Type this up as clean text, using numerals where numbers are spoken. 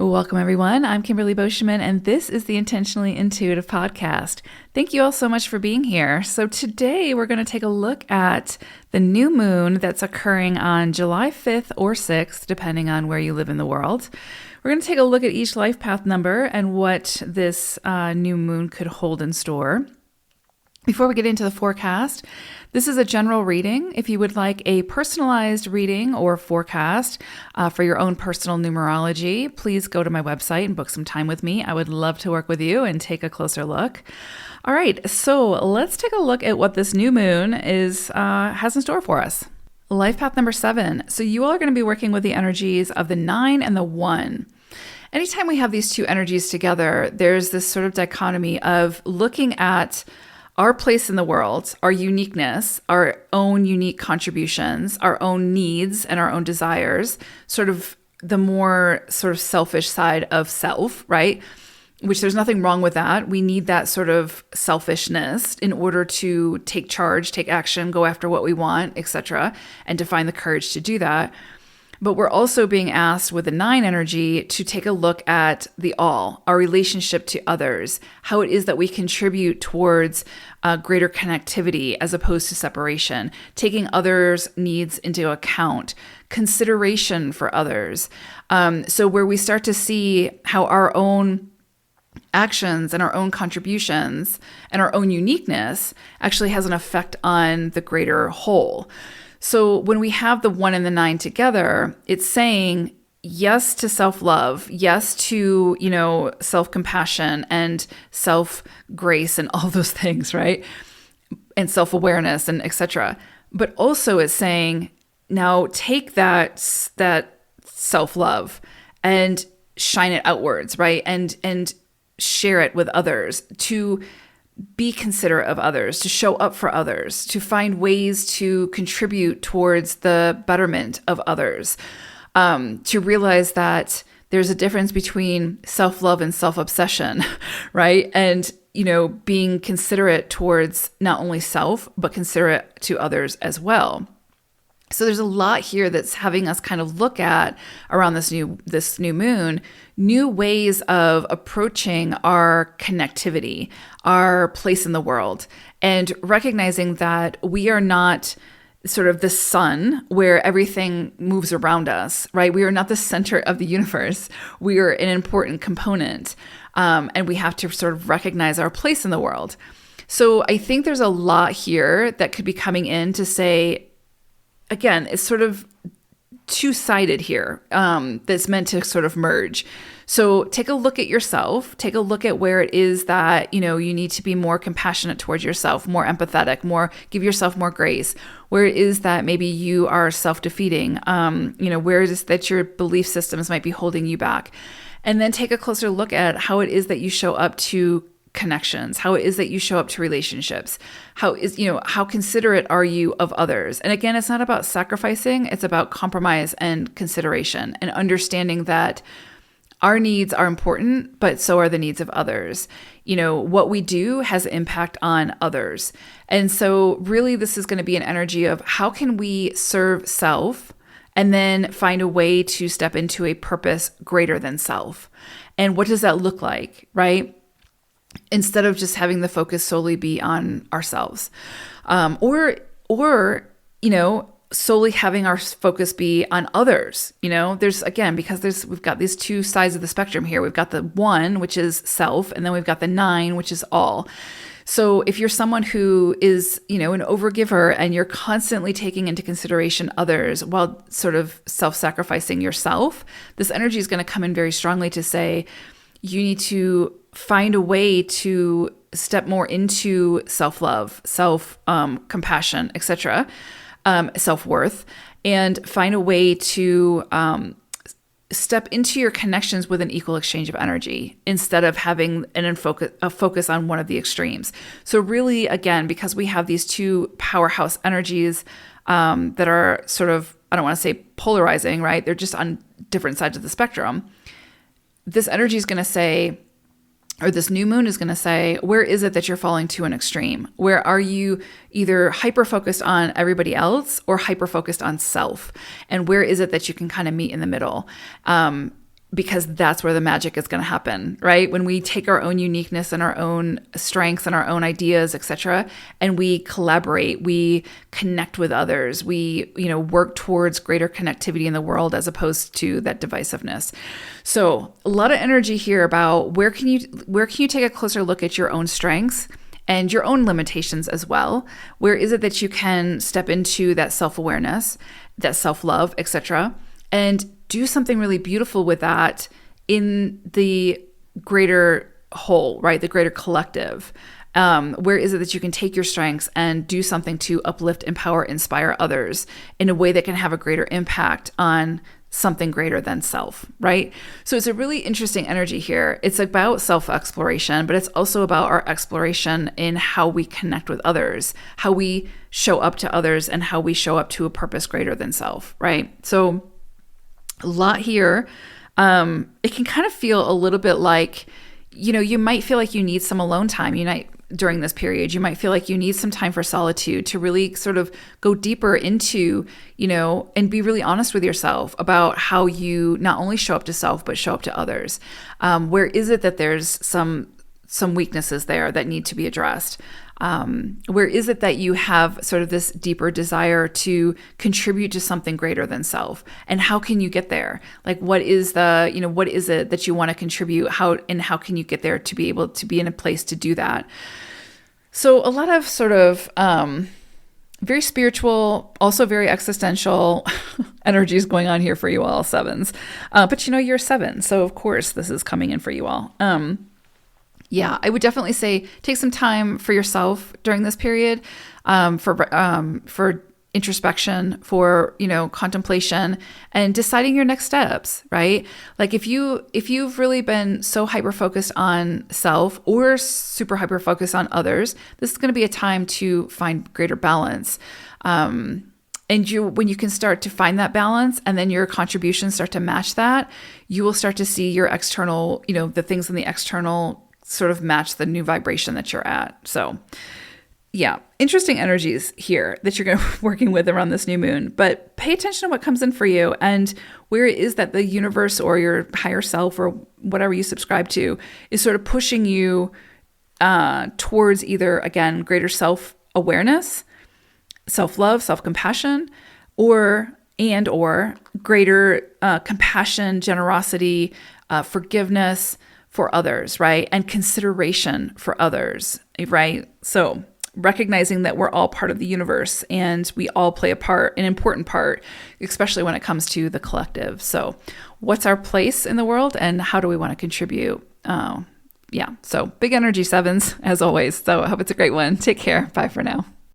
Welcome, everyone. I'm Kimberly Boschman, and this is the Intentionally Intuitive podcast. Thank you all so much for being here. So today we're going to take a look at the new moon that's occurring on July 5th or 6th, depending on where you live in the world. We're going to take a look at each life path number and what this new moon could hold in store. Before we get into the forecast, this is a general reading. If you would like a personalized reading or forecast for your own personal numerology, please go to my website and book some time with me. I would love to work with you and take a closer look. All right, so let's take a look at what this new moon has in store for us. Life path number 7. So you all are going to be working with the energies of the 9 and the 1. Anytime we have these two energies together, there's this sort of dichotomy of looking at our place in the world, our uniqueness, our own unique contributions, our own needs and our own desires, sort of the more sort of selfish side of self, right? Which there's nothing wrong with that. We need that sort of selfishness in order to take charge, take action, go after what we want, etc., and to find the courage to do that. But we're also being asked with the 9 energy to take a look at the all, our relationship to others, how it is that we contribute towards greater connectivity as opposed to separation, taking others' needs into account, consideration for others. So where we start to see how our own actions and our own contributions and our own uniqueness actually has an effect on the greater whole. So when we have the 1 and the 9 together, it's saying yes to self-love, yes to, self-compassion and self-grace and all those things, right? And self-awareness and etc. But also it's saying, now take that self-love and shine it outwards, right? And share it with others, to be considerate of others, to show up for others, to find ways to contribute towards the betterment of others, to realize that there's a difference between self-love and self-obsession, right? And, being considerate towards not only self, but considerate to others as well. So there's a lot here that's having us kind of look at around this new moon, new ways of approaching our connectivity, our place in the world, and recognizing that we are not sort of the sun where everything moves around us, right? We are not the center of the universe. We are an important component, and we have to sort of recognize our place in the world. So I think there's a lot here that could be coming in to say, again, it's sort of two-sided here, that's meant to sort of merge. So take a look at yourself, take a look at where it is that, you need to be more compassionate towards yourself, more empathetic, give yourself more grace, where it is that maybe you are self-defeating, where it is that your belief systems might be holding you back. And then take a closer look at how it is that you show up to connections, how it is that you show up to relationships, how considerate are you of others? And again, it's not about sacrificing, it's about compromise and consideration and understanding that our needs are important, but so are the needs of others. What we do has impact on others. And so really this is going to be an energy of how can we serve self and then find a way to step into a purpose greater than self. And what does that look like, right? Instead of just having the focus solely be on ourselves, or solely having our focus be on others. We've got these two sides of the spectrum here. We've got the 1, which is self, and then we've got the 9, which is all. So if you're someone who is, an overgiver and you're constantly taking into consideration others while sort of self-sacrificing yourself, this energy is going to come in very strongly to say, you need to find a way to step more into self-love, compassion, etc., self-worth, and find a way to step into your connections with an equal exchange of energy instead of having a focus on one of the extremes. So really, again, because we have these two powerhouse energies that are sort of, I don't want to say polarizing, right? They're just on different sides of the spectrum. This energy is going to say, or this new moon is going to say, where is it that you're falling to an extreme? Where are you either hyper-focused on everybody else or hyper-focused on self? And where is it that you can kind of meet in the middle? because that's where the magic is going to happen, right? When we take our own uniqueness and our own strengths and our own ideas, etc., and we collaborate, we connect with others, we, work towards greater connectivity in the world as opposed to that divisiveness. So a lot of energy here about where can you take a closer look at your own strengths and your own limitations as well. Where is it that you can step into that self-awareness, that self-love, etc., and do something really beautiful with that in the greater whole, right? The greater collective. Where is it that you can take your strengths and do something to uplift, empower, inspire others in a way that can have a greater impact on something greater than self, right? So it's a really interesting energy here. It's about self-exploration, but it's also about our exploration in how we connect with others, how we show up to others, and how we show up to a purpose greater than self, right? So a lot here. It can kind of feel a little bit like, you might feel like you need some alone time. During this period, you might feel like you need some time for solitude to really sort of go deeper into, and be really honest with yourself about how you not only show up to self, but show up to others. Where is it that there's some weaknesses there that need to be addressed? Where is it that you have sort of this deeper desire to contribute to something greater than self? And how can you get there? Like, what is it that you want to contribute? How can you get there to be able to be in a place to do that? So a lot of sort of, very spiritual, also very existential energies going on here for you all, sevens. But you're a 7. So of course this is coming in for you all. Yeah, I would definitely say take some time for yourself during this period, for introspection, for, contemplation, and deciding your next steps, right? Like if you've really been so hyper-focused on self or super hyper-focused on others, this is going to be a time to find greater balance. And when you can start to find that balance and then your contributions start to match that, you will start to see your external, the things in the external sort of match the new vibration that you're at. So yeah, interesting energies here that you're going to be working with around this new moon, but pay attention to what comes in for you and where it is that the universe or your higher self or whatever you subscribe to is sort of pushing you towards either, again, greater self-awareness, self-love, self-compassion, or greater compassion, generosity, forgiveness for others, right? And consideration for others, right? So recognizing that we're all part of the universe and we all play an important part, especially when it comes to the collective. So what's our place in the world and how do we want to contribute? Yeah, so big energy, sevens, as always. So I hope it's a great one. Take care. Bye for now.